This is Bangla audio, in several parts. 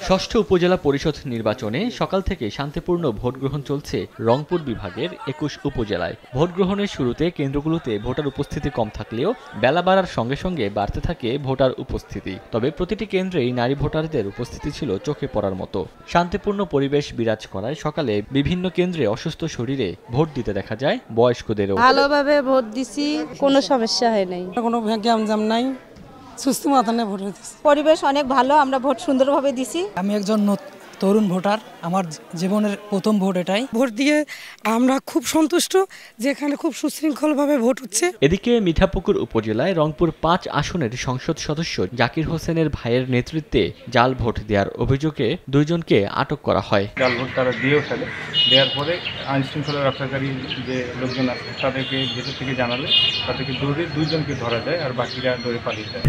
ষষ্ঠ উপজেলা পরিষদ নির্বাচনে সকাল থেকে শান্তিপূর্ণ ভোট গ্রহণ চলছে রংপুর বিভাগের ২১ উপজেলায়। ভোট গ্রহণের শুরুতে কেন্দ্রগুলোতে ভোটার উপস্থিতি কম থাকলেও বেলা বাড়ার সঙ্গে সঙ্গে বাড়তে থাকে ভোটার উপস্থিতি। তবে প্রতিটি কেন্দ্রেই নারী ভোটারদের উপস্থিতি ছিল চোখে পড়ার মতো। শান্তিপূর্ণ পরিবেশ বিরাজ করায় সকালে বিভিন্ন কেন্দ্রে অসুস্থ শরীরে ভোট দিতে দেখা যায় বয়স্কদেরও। ভালোভাবে ভোট দিছি, কোনো সমস্যা হয় নাই, কোনো গ্যামজাম নাই, সুস্থ মতনে ভোট দিচ্ছি। পরিবেশ অনেক ভালো, আমরা ভোট সুন্দরভাবে দিছি। আমি একজন তরুণ ভোটার, আমার জীবনের প্রথম ভোট এটাই। ভোট দিয়ে আমরা খুব সন্তুষ্ট, যেখানে খুব সুশৃঙ্খলভাবে ভোট হচ্ছে। এদিকে মিঠাপুকুর উপজেলায় রংপুর ৫ আসনের সংসদ সদস্য জাকির হোসেনের ভাইয়ের নেতৃত্বে জাল ভোট দেওয়ার অভিযোগে ২ জনকে আটক করা হয়। জাল ভোট তারা দিয়েও ফেলে, দেওয়ার পরে আইন শৃঙ্খলা রক্ষাকারী যে লোকজন আছে তাদেরকে ভেতর থেকে জানালে তাদেরকে দৌড়ে ২ জনকে ধরা যায়, আর বাকিরা দৌড়ে পালিয়ে যায়।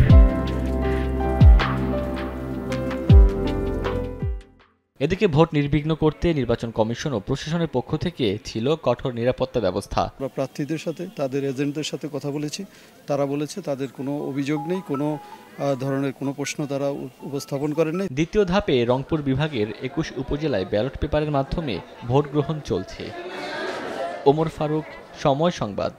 এদিকে ভোট নির্বিঘ্ন করতে নির্বাচন কমিশন ও প্রশাসনের পক্ষ থেকে ছিল কঠোর নিরাপত্তা ব্যবস্থা। আমরা প্রার্থীদের সাথে, তাদের এজেন্টদের সাথে কথা বলেছি, তারা বলেছে তাদের কোনো অভিযোগ নেই, কোনো ধরনের কোনো প্রশ্ন তারা উপস্থাপন করেন নাই। দ্বিতীয় ধাপে রংপুর বিভাগের ২১ উপজেলায় ব্যালট পেপারের মাধ্যমে ভোট গ্রহণ চলছে। ওমর ফারুক, সময় সংবাদ।